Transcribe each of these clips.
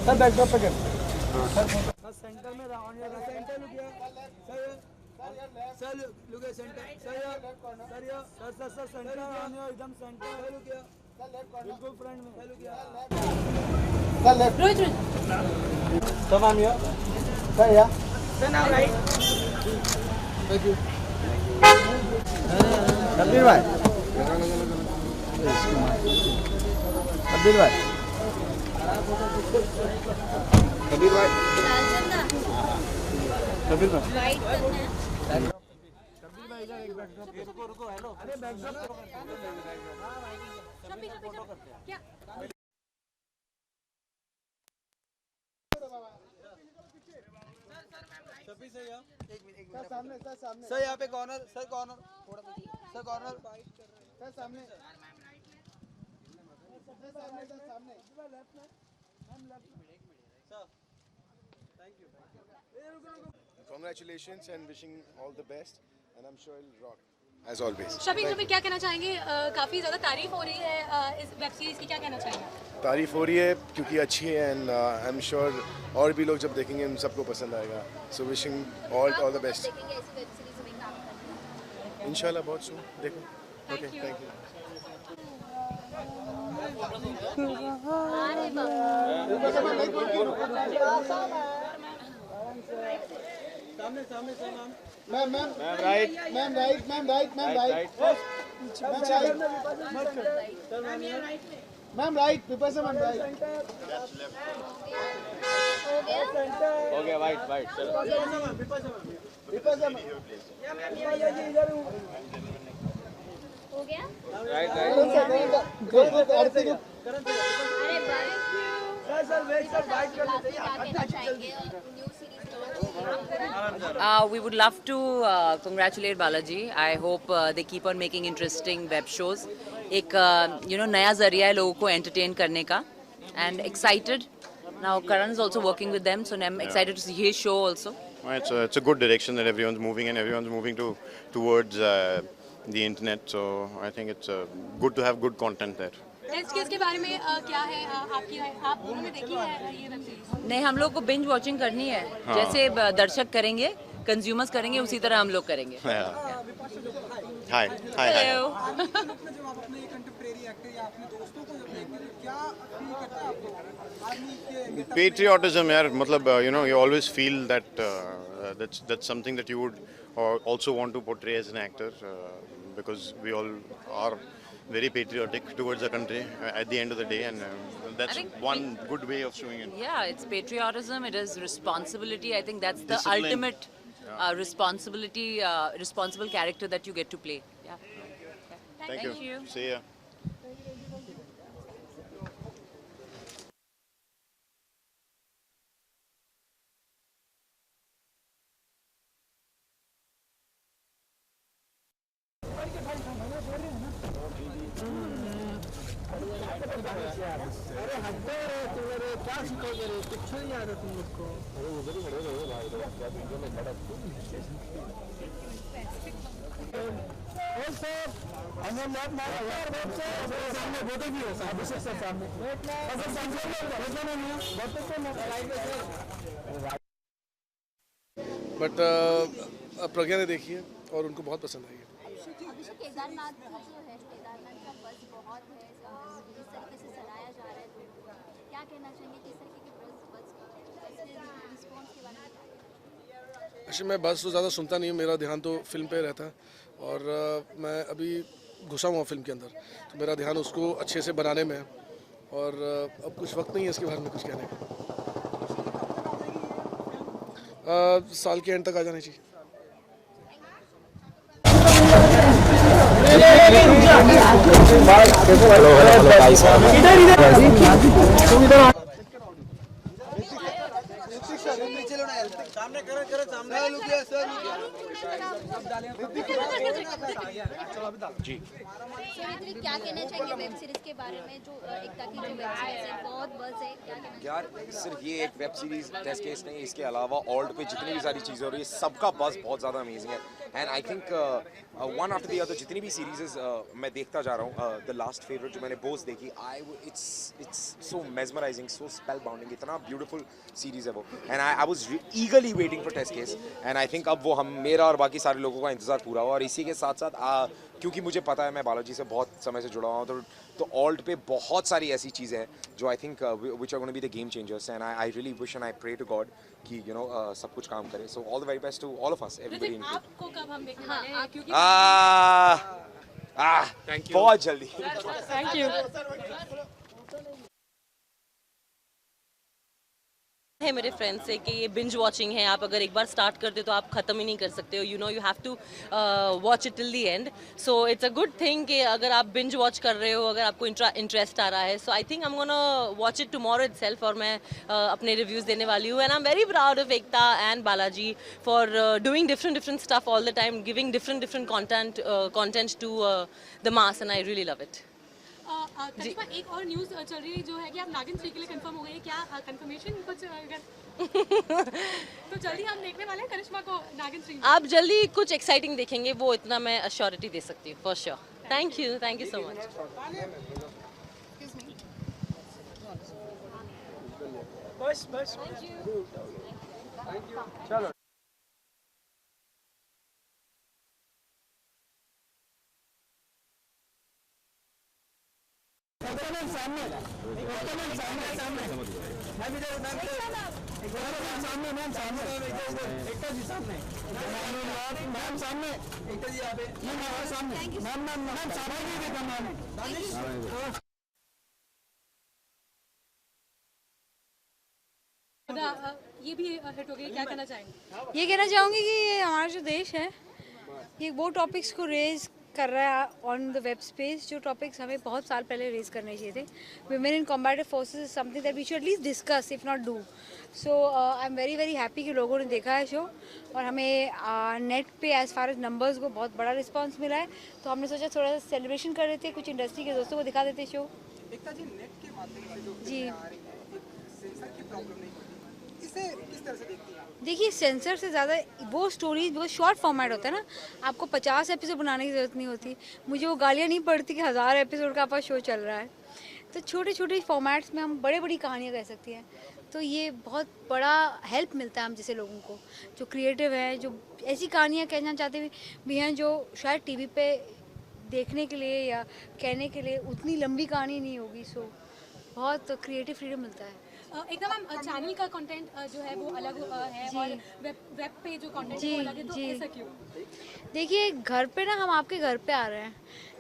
Sir backdrop पे कर sir centre में राउंड या सेंटर लुक या सर लुक या सेंटर सर या सर सेंटर राउंड या एकदम सेंटर सर लुक या बिल्कुल फ्रंट में सर लुक या sir left Rohit sir ma'am या सर या sir now right thank you Kabir भाई कबीर भाई कबीर भाई कबीर भाई राइट कबीर भाई इधर एक बैकड्रॉप रुको रुको हेलो अरे बैकड्रॉप फोटो करते हैं क्या शफी से या एक मिनट सर सामने सर यहाँ पे कॉर्नर सर कॉर्नर थोड़ा सर कॉर्नर सर सामने Congratulations and wishing all the best, and I'm sure it'll rock as always. Shafi Shafi क्या कहना चाहेंगे काफ़ी ज़्यादा तारीफ हो रही है इस वेब सीरीज़ की, क्या कहना चाहेंगे? तारीफ हो रही है क्योंकि अच्छी है एंड आई एम श्योर और भी लोग जब देखेंगे उन सबको पसंद आएगा. So wishing all the best. इंशाल्लाह बहुत सुन देखो. Okay, thank you. सामने सामने sir ma'am right ma'am right Vipasha ma'am right हो गया वाइट चलो विपाशा मैम हो गया right We would love to congratulate Balaji. I hope they keep on making interesting web shows. एक नया जरिया है लोगों को entertain करने का. And excited. Now Karan is also working with them, so I'm excited to see his show also. It's a good direction that everyone's moving and everyone's moving towards the internet. So I think it's good to have good content there. Netflix के बारे में क्या है आपकी राय? आप दोनों ने देखी है ये वेब सीरीज? नहीं, हम लोग को बिंज वॉचिंग करनी है. जैसे दर्शक करेंगे, कंज्यूमर्स करेंगे, उसी तरह हम लोग करेंगे. Hi. Hello. Patriotism, यार, मतलब you always feel that that's something that you would also want to portray as an actor because we all are very patriotic towards the country at the end of the day, and that's one good way of showing it. Yeah, it's patriotism. It is responsibility. I think that's the Discipline. ultimate responsible character that you get to play. Yeah. Thank you. See ya. अरे हटो रे तुम्हारे क्या सीखोगे रे कुछ नहीं आ रहा तुम लोग को. अरे उधर ही खड़े रहो भाई और सर हमें लैब मारा यार सामने बोतल भी है अभिषेक सर सामने बट प्रज्ञा ने देखी है और उनको बहुत पसंद आई है. अभिषेक केदारनाथ का जो है केदारनाथ का बस बहुत है जिस तरीके से सराहा जा रहा है तो क्या कहना चाहेंगे किस तरीके के बस रिस्पॉन्स के बारे में? एक्चुअली मैं बस तो ज़्यादा सुनता नहीं हूँ, मेरा ध्यान तो फिल्म पे रहता है और मैं अभी घुसा हुआ फिल्म के अंदर तो मेरा ध्यान उसको अच्छे से बनाने में है और अब कुछ वक्त नहीं है इसके बारे में कुछ कहने का. साल के एंड तक आ जाना चाहिए. सामने करे सामने जी. क्या कहना चाहेंगे वेब सीरीज के बारे में जो एकता की जो वेब सीरीज है बहुत बज़ है, क्या कहना यार सिर्फ ये एक वेब सीरीज टेस्ट केस नहीं, इसके अलावा ऑल्ट पे जितनी भी सारी चीज़ें हो रही है सबका बज़ बहुत ज़्यादा अमेजिंग है. And I think one after the other जितनी भी सीरीज़ मैं देखता जा रहा हूँ. द लास्ट फेवरेट जो मैंने बोस देखी, it's so mesmerising, so spell bounding, इतना ब्यूटीफुल सीरीज़ है वो. And I was eagerly waiting for test case. And I think अब वो मेरा और बाकी सारे लोगों का इंतज़ार पूरा हुआ. और इसी के साथ साथ क्योंकि मुझे पता है मैं बालाजी से बहुत समय से जुड़ा हुआ हूँ, तो ऑल्ट पे बहुत सारी ऐसी चीज़ें हैं जो I think which are gonna be the game changers. And I really wish and I pray to God कि सब कुछ काम करे. So all the very best to all of us, everybody. आपको कब हम देखने वाले हैं? क्योंकि बहुत जल्दी. Thank you. है मेरे फ्रेंड्स से कि ये बिंज वॉचिंग है, आप अगर एक बार स्टार्ट कर दे तो आप ख़त्म ही नहीं कर सकते हो. You have to watch it till the end. So it's a good thing कि अगर आप बिंज वॉच कर रहे हो, अगर आपको इंटरेस्ट आ रहा है. So I think I am gonna watch it tomorrow itself. और मैं अपने रिव्यूज़ देने वाली हूँ. And I am very proud of Ekta and Balaji for doing different stuff all the time, giving different content to the mass. And I really love it. Karishma, एक और news चल रही है जो है कि आप नागिन 3 के लिए कंफर्म हो गई है. क्या कंफर्मेशन कुछ अगर तो जल्दी हम देखने वाले हैं करिश्मा को नागिन 3? आप जल्दी कुछ एक्साइटिंग देखेंगे, वो इतना मैं अश्योरिटी दे सकती हूँ for sure. Thank you so much. बस चलो. सामने ये भी हिट हो गई. क्या कहना चाहेंगे? ये कहना चाहूँगी कि ये हमारा जो देश है ये वो टॉपिक्स को रेज कर रहा है ऑन द वेब स्पेस, जो टॉपिक्स हमें बहुत साल पहले रेज करने चाहिए थे. Women in combative forces is something that we should at least discuss if not do. So I am very happy कि लोगों ने देखा है शो और हमें नेट पे एज फार एज नंबर्स को बहुत बड़ा रिस्पांस मिला है. तो हमने सोचा थोड़ा सा सेलिब्रेशन कर देते, कुछ इंडस्ट्री के दोस्तों को दिखा देते शो. एकता जी, नेट के माध्यम से जो जी सेंसर की प्रॉब्लम नहीं होती, इसे किस तरह से देखती हैं? देखिए, सेंसर से ज़्यादा वो स्टोरीज बहुत शॉर्ट फॉर्मेट होता है ना, आपको 50 एपिसोड बनाने की ज़रूरत नहीं होती. मुझे वो गालियाँ नहीं पड़ती कि 1000 एपिसोड का आपका शो चल रहा है. तो छोटे छोटे फॉर्मेट्स में हम बड़ी कहानियाँ कह सकती हैं. तो ये बहुत बड़ा हेल्प मिलता है हम जैसे लोगों को जो क्रिएटिव हैं, जो ऐसी कहानियाँ कहना चाहते भी हैं जो शायद टीवी पे देखने के लिए या कहने के लिए उतनी लंबी कहानी नहीं होगी. सो बहुत क्रिएटिव फ्रीडम मिलता है. एकदम चैनल का कंटेंट जो है वो अलग है और वेब पे जो कंटेंट है वो अलग है. तो ऐसा क्यों? देखिए, घर पे ना हम आपके घर पे आ रहे हैं.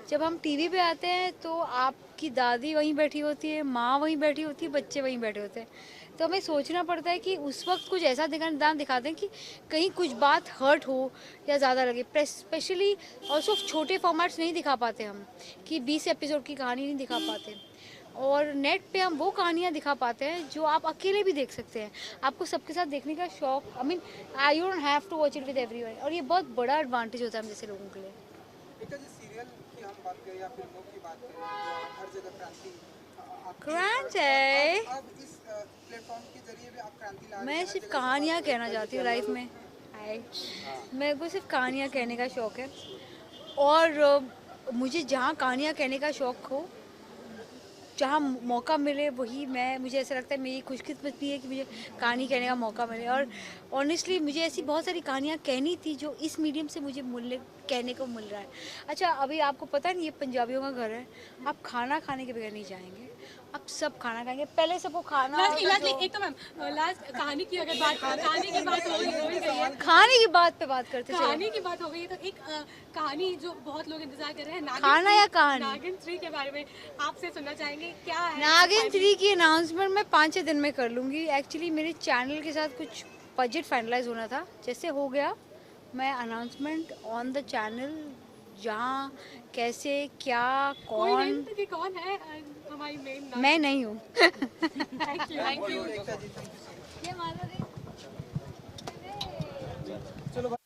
जब हम टीवी पे आते हैं तो आपकी दादी वहीं बैठी होती है, माँ वहीं बैठी होती है, बच्चे वहीं बैठे होते हैं. तो हमें सोचना पड़ता है कि उस वक्त कुछ ऐसा दिखाते हैं कि कहीं कुछ बात हर्ट हो या ज़्यादा लगे. स्पेशली ऑल्सो छोटे फॉर्मेट्स नहीं दिखा पाते हम, कि 20 एपिसोड की कहानी नहीं दिखा पाते. और नेट पे हम वो कहानियाँ दिखा पाते हैं जो आप अकेले भी देख सकते हैं. आपको सबके साथ देखने का शौक, I mean you don't have to watch it with everyone. और ये बहुत बड़ा एडवांटेज होता है हम जैसे लोगों के लिए. एकता जी, सीरियल की हम बात करें या फिल्मों की बात करें, हर जगह क्रांति अब इस प्लेटफॉर्म के जरिए भी आप क्रांति ला रहे हैं. मैं सिर्फ कहानियाँ कहना चाहती हूँ लाइफ में. मेरे को सिर्फ कहानियाँ कहने का शौक़ है. और मुझे जहाँ कहानियाँ कहने का शौक़ हो, जहाँ मौका मिले वही मुझे ऐसा लगता है मेरी खुशकिस्मती है कि मुझे कहानी कहने का मौका मिले. और ऑनेस्टली मुझे ऐसी बहुत सारी कहानियाँ कहनी थी जो इस मीडियम से मुझे कहने को मिल रहा है. अच्छा, अभी आपको पता नहीं, ये पंजाबियों का घर है. आप खाना खाने के बगैर नहीं जाएंगे, आप सब खाना खाएंगे. पहले सबको खाना एक तो मैम लास्ट कहानी की अगर बात कहानी की बात हो गई है, खाने की बात पे बात करते चलो. कहानी की बात हो गई है तो एक कहानी जो बहुत लोग इंतजार कर रहे हैं, खाना या कहानी, नागिन 3 के बारे में आपसे सुनना चाहेंगे. क्या है नागिन 3 की अनाउंसमेंट मैं 5-6 दिन में कर लूँगी. एक्चुअली मेरे चैनल के साथ कुछ बजट फाइनलाइज होना था. जैसे हो गया, मैं अनाउंसमेंट ऑन द चैनल, जहाँ कैसे क्या कौन है हमारी मेन. मैं नहीं हूँ. Thank you. ये माला रे. चलो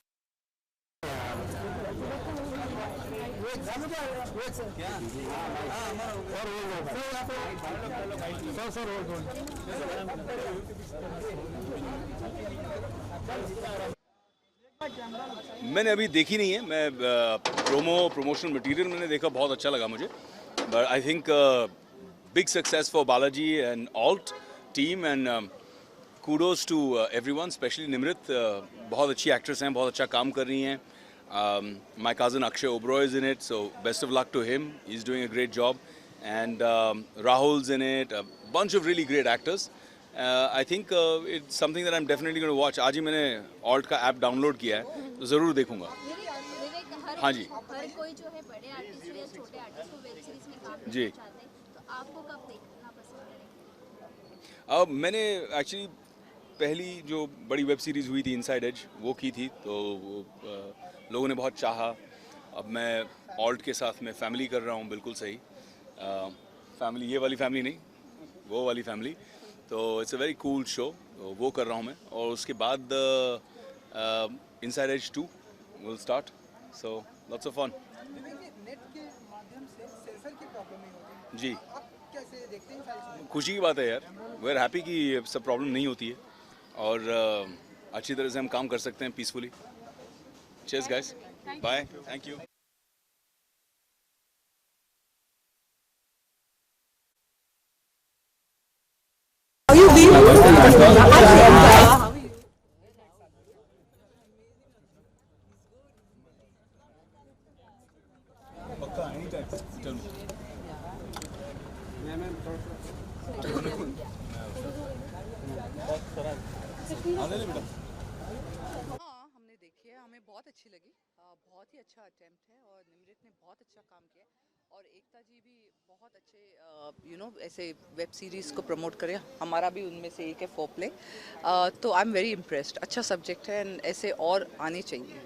मैंने अभी देखी नहीं है, मैं प्रमोशनल मटेरियल मैंने देखा, बहुत अच्छा लगा मुझे. But I think big success for Balaji and alt team and kudos to everyone, especially Nimrit. बहुत अच्छी एक्ट्रेस हैं, बहुत अच्छा काम कर रही हैं. My cousin Akshay Oberoi is in it, so best of luck to him. He's doing a great job. And Rahul's in it, a bunch of really great actors. I think it's something that I'm definitely going to watch. आज ही मैंने Alt का app download किया है, तो ज़रूर देखूंगा. हाँ जी. हर कोई जो है बड़े आर्टिस्ट या छोटे आर्टिस्ट को वेब सीरीज में काम जी. करना चाहते हैं, तो आपको कब देखना पसंद करेंगे? अब मैंने एक्चुअली पहली जो बड़ी वेब सीरीज़ हुई थी इनसाइड एज वो की थी, तो लोगों ने बहुत चाहा. अब मैं ऑल्ट के साथ में फैमिली कर रहा हूँ, बिल्कुल सही. फैमिली, ये वाली फैमिली नहीं, वो वाली फैमिली. तो it's a very cool show, तो वो कर रहा हूँ मैं. और उसके बाद inside edge 2 will start, so lots of fun. Net के माध्यम से सेंसर की प्रॉब्लम नहीं होती जी, आप कैसे देखते हैं सारी चीजें? खुशी की बात है यार. वी आर हैप्पी कि ये सब प्रॉब्लम नहीं होती है और अच्छी तरह से हम काम कर सकते हैं peacefully. Cheers guys, bye, thank you. हाँ, हमने देखी है, हमें बहुत अच्छी लगी. बहुत ही अच्छा अटेम्प्ट है और निमृत ने बहुत अच्छा काम किया और एकता जी भी बहुत अच्छे ऐसे वेब सीरीज़ को प्रमोट करे. हमारा भी उनमें से एक है फोर प्ले. तो आई एम वेरी इम्प्रेस्ड. अच्छा सब्जेक्ट है एंड ऐसे और आने चाहिए.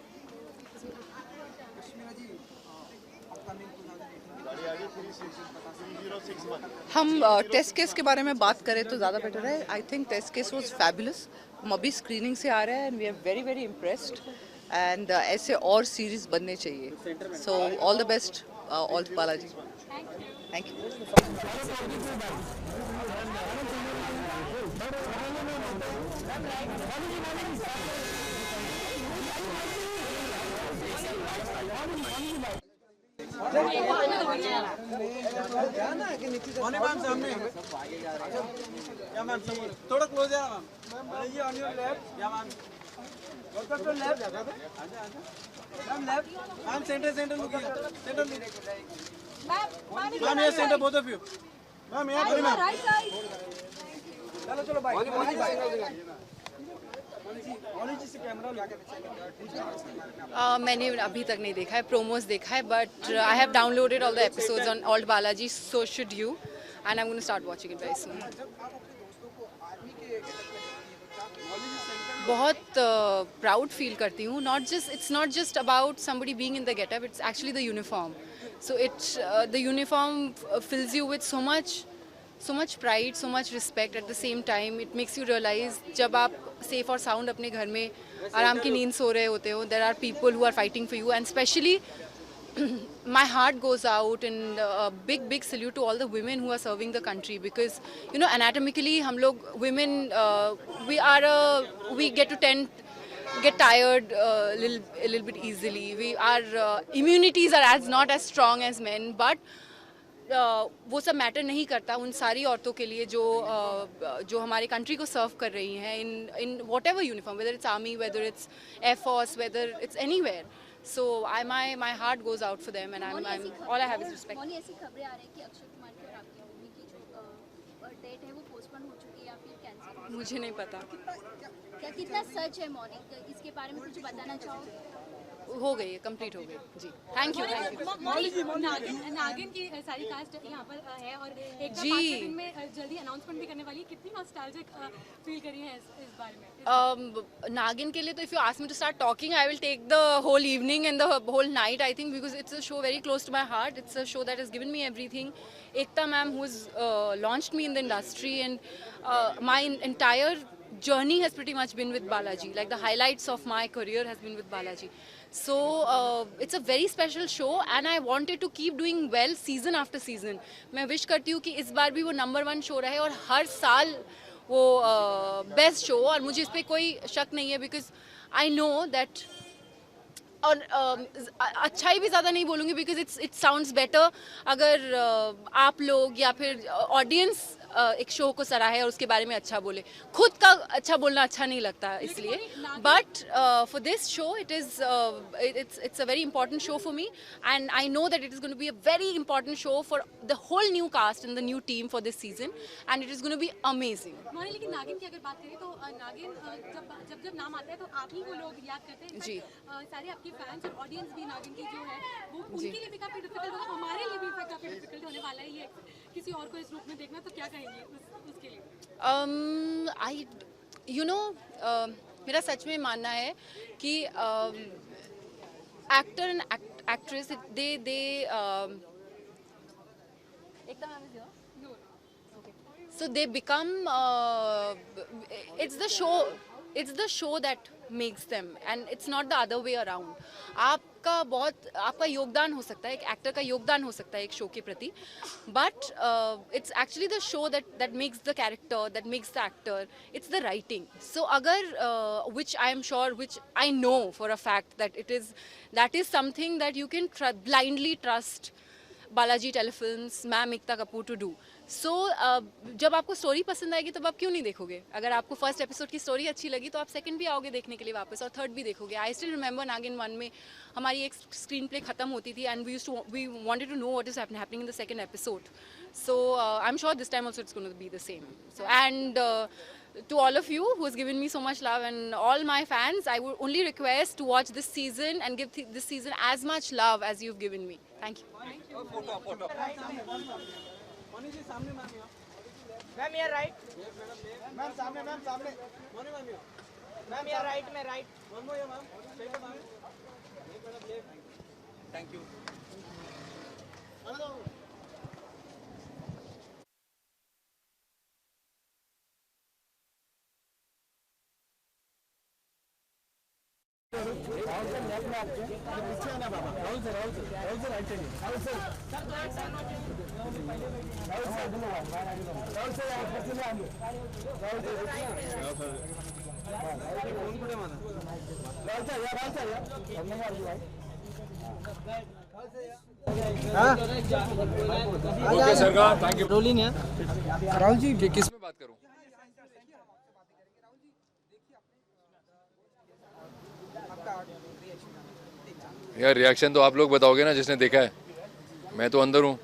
हम टेस्ट केस के बारे में बात करें तो ज़्यादा बेटर है. I think test case was fabulous. हम अभी स्क्रीनिंग से आ रहे हैं and we are very very impressed and ऐसे और सीरीज बनने चाहिए. So all the best all Balaji. Thank you. Ma'am सामने या मैम थोड़ा क्लोज है मैम. जी ऑन योर लेफ्ट या ma'am. welcome to left ma'am left ma'am centre centre look centre ma'am ये centre both of you ma'am यहाँ खड़ी ma'am. चलो चलो भाई मैंने अभी तक नहीं देखा है, प्रोमोस देखा है, but I have downloaded all the episodes on Alt Balaji. So should you and I am going to start watching it very soon. बहुत प्राउड फील करती हूँ. It's not just about somebody being in the getup, it's actually the uniform. So the uniform fills you with so much pride, so much respect. At the same time it makes you realize जब आप safe और sound अपने घर में आराम की नींद सो रहे होते हो, there are people who are fighting for you and especially my heart goes out and a big salute to all the women who are serving the country because anatomically हम लोग women we get tired a little bit easily. Our immunities are not as strong as men, but वो सब matter नहीं करता उन सारी औरतों के लिए जो हमारे कंट्री को सर्व कर रही हैं in what ever uniform, whether it's army, whether it's air force, whether it's anywhere. So my heart goes out for them and all I have is respect. ऐसी खबरें आ रही है कि अक्षय कुमार की और आपकी मूवी की जो डेट है वो पोस्टपोन हो चुकी है या फिर कैंसिल. मुझे नहीं पता क्या कितना सच है मॉर्निंग, इसके बारे में कुछ बताना चाहोगे? हो गई है, कंप्लीट हो गई जी. Thank you. नागिन की सारी कास्ट यहाँ पर है और एक जी. 5 दिन में जल्दी अनाउंसमेंट भी करने वाली है. कितनी नॉस्टैल्जिक फील करी है इस बारे में? नागिन के लिए तो if you ask me to start talking I will take the whole evening and the whole night I think because it's a show very close to my heart. It's a show that has given me everything. Ekta ma'am who's launched me in the industry and my entire journey has pretty much been with Balaji. Like the highlights of my career has been with Balaji. So it's a very special show and I wanted to keep doing well season after season. मैं wish करती हूँ कि इस बार भी वो number 1 show रहे और हर साल वो best show. और मुझे इस पर कोई शक नहीं है because I know that और अच्छाई भी ज़्यादा नहीं बोलूँगी बिकॉज इट साउंड्स बेटर अगर आप लोग या फिर ऑडियंस एक शो को सराहे और उसके बारे में अच्छा बोले. खुद का अच्छा बोलना अच्छा नहीं लगता इसलिए. But for this show it's a very important show for me, and I know that it is going to be a very important show for the whole new cast and the new team for this season, and it is going to be amazing. Mouni, लेकिन नागिन की अगर बात करें तो नागिन जब नाम आता है तो आप ही को लोग याद करते हैं. जी. सारे आपके फैंस और ऑडियंस भी नागिन की जो है वो उनके लिए भी काफी डिफिकल्ट होगा, हमारे लिए भी काफी डिफिकल्ट होने वाला है ये किसी और को इस रूप में देखना. तो क्या कहेंगे उसके लिए? मेरा सच में मानना है कि actor and actress so they become it's the show that makes them, and it's not the other way around. आपका योगदान हो सकता है, एक एक्टर का योगदान हो सकता है एक शो के प्रति, but it's actually the show that makes the character, that makes the actor. It's the writing. So अगर which I am sure, which I know for a fact that is something that you can blindly trust Balaji Telefilms, ma'am Ekta Kapoor to do. So जब आपको story पसंद आएगी तब आप क्यों नहीं देखोगे? अगर आपको फर्स्ट एपिसोड की स्टोरी अच्छी लगी तो आप सेकंड भी आओगे देखने के लिए वापस, और थर्ड भी देखोगे. आई स्टिल रिमेंबर नागिन 1 में हमारी एक स्क्रीन प्ले खत्म होती थी, and we wanted to know what is happening in the second episode. So I am sure this time also it's going to be the same. So and to all of you who has given me so much love, and all my fans, I would only request to watch this season and give this season as much love as you've given me. Thank you. Ma'am ये right, ma'am सामने, ma'am सामने, ma'am ये right में, right. Ma'am thank you. Okay sir का thank you. Rolling है राहुल जी. किस में बात करूं? यार रिएक्शन तो आप लोग बताओगे ना, जिसने देखा है. मैं तो अंदर हूँ,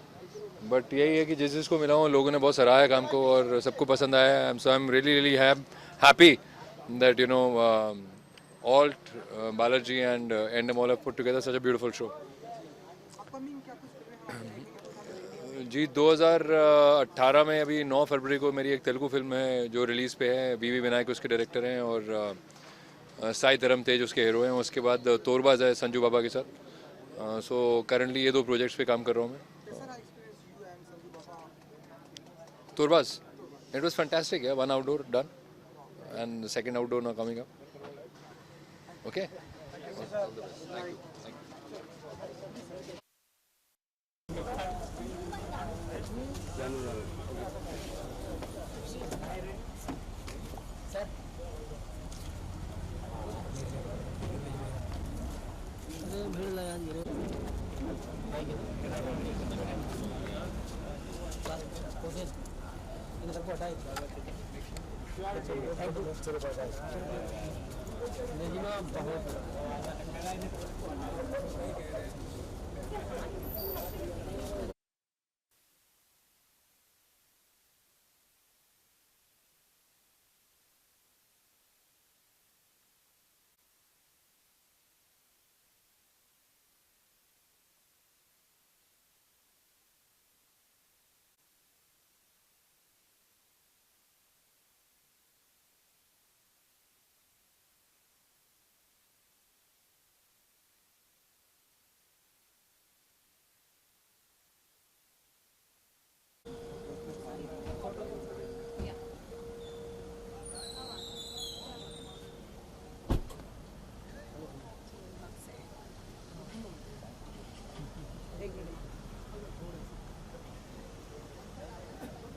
बट यही है कि जिस जिसको मिला हूँ लोगों ने बहुत सराहा काम को और सबको पसंद आया है. So I am really happy that you know Alt, Balaji and Endemol have put together such a beautiful show. जी 2018 में अभी 9 फरवरी को मेरी एक तेलुगु फिल्म है जो रिलीज़ पे है. वी विनायक उसके डायरेक्टर हैं और साई धर्म तेज उसके हीरो हैं. उसके बाद तोरबाज है संजू बाबा के साथ. सो करंटली ये 2 प्रोजेक्ट्स पे काम कर रहा हूँ मैं. Torbaaz, it was fantastic. 1 outdoor done and second outdoor now coming up. Okay.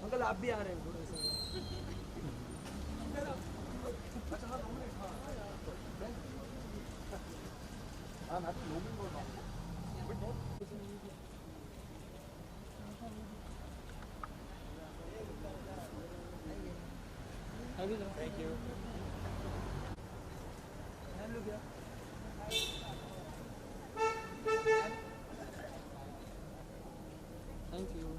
Uncle आप भी आ रहे हैं थोड़े से. Thank you. Thank you.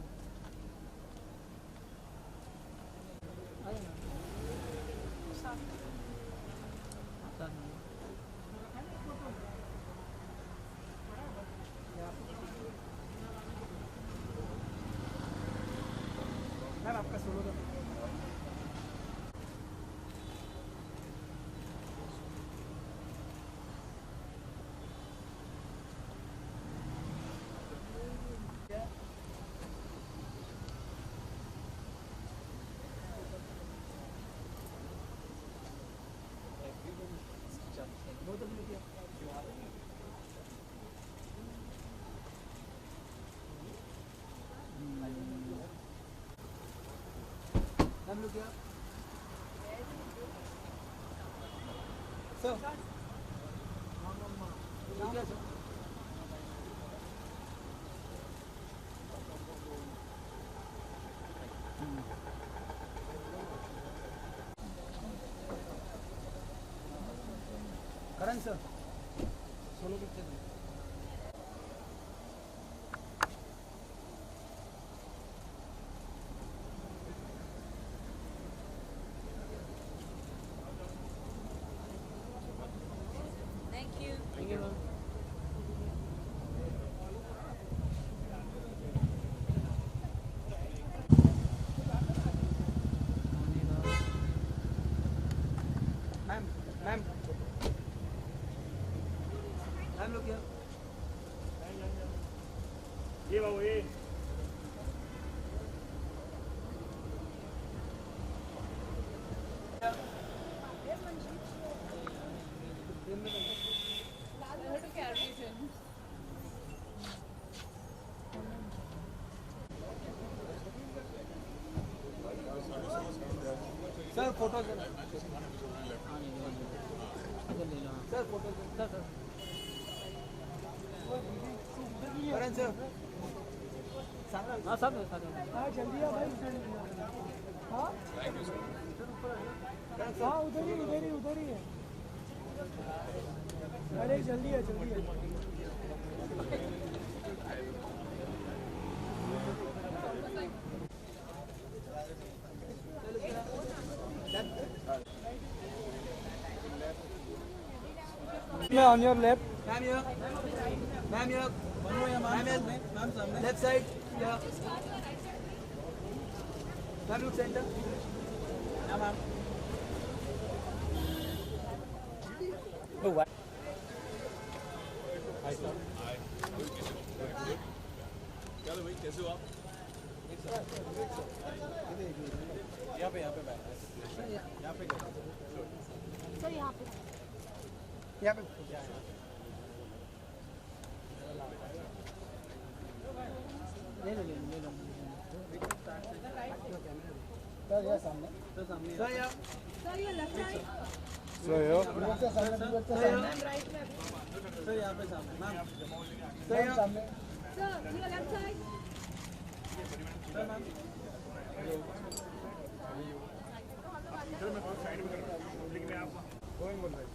Ma'am आपका सोलो का हम लोग क्या सर क्या sir Karan sir solo picture ma'am ma'am लोग क्या ये बाबू ये sir photo sir photo sir Karan sir हाँ सब हाँ जल्दी आ भाई हाँ हाँ उधर ही है अरे जल्दी है on your left. Ma'am here. Ma'am here. One more here, ma'am. Ma'am सामने. Left side. Yeah. Ma'am look center. Yeah, ma'am. Oh, what? Hi sir. Hi. क्या लो भाई कैसे हो आप? यहाँ पे बैठ. यहाँ पे. सर यहाँ पे. यहाँ पे ले लो सर ये सामने सर ये लेफ्ट साइड सर यहाँ पे सामने मैम सर सामने सर ये left side sir ma'am sir मैं बहुत साइड में करता हूँ लेकिन आप गोइंग बोल रहे हैं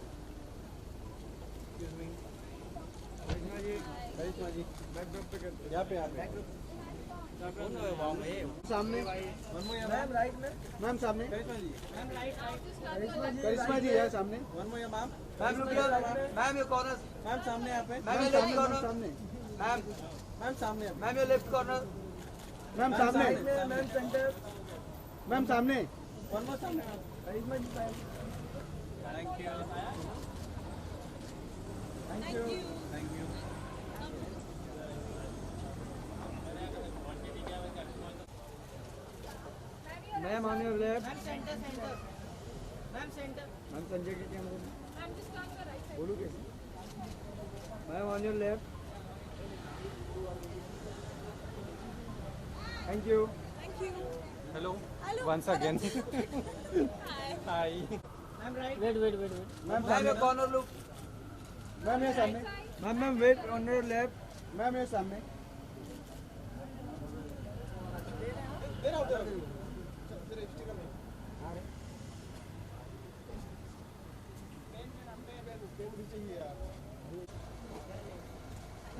करिश्मा जी यहाँ पे सामने मैम राइट में मैम सामने करिश्मा जी है सामने मैम ये कॉर्नर मैम सामने यहाँ पे मैम लेफ्ट कॉर्नर सामने मैम सामने मैम ये लेफ्ट कॉर्नर मैम सामने मैम सेंटर मैम सामने वन मोर सामने Karishma ji thank you Thank you. Thank you. Ma'am on your left. Ma'am center. Ma'am center. Ma'am Sanjay के कैमरे में. Ma'am just on your right side. बोलूँ कैसे? Ma'am on your left. Thank you. Thank you. Hello. Hello. Once again. Hi. Hi. Ma'am right. Wait. Ma'am your corner look. Ma'am ये सामने, ma'am wait on your left, ma'am ये सामने।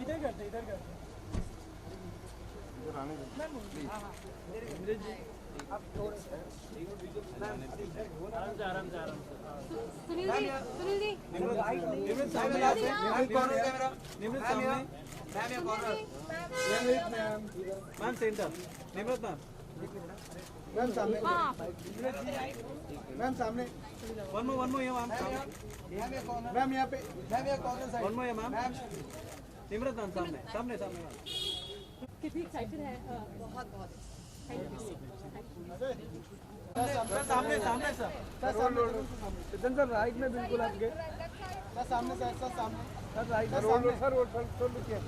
इधर करते, इधर करते। सुनील जी, सुनील जी, निमृत सामने, निमृत कॉर्नर कैमरा, निमृत सामने, मैम ये corner, Nimrit ma'am centre, Nimrit ma'am सामने, मैम सामने, वन मोर ये मैम सामने, मैम यहाँ पे, मैम ये कॉर्नर साइड, वन मोर ये मैम, निमृत मैम सामने, सामने सामने मैम। कितनी एक्साइटेड है? बहुत बहुत थैंक यू। सर सामने सामने सर सामने सर राइट में बिल्कुल आपके सर सामने सर सामने sir right sir road sir road sir रुकिए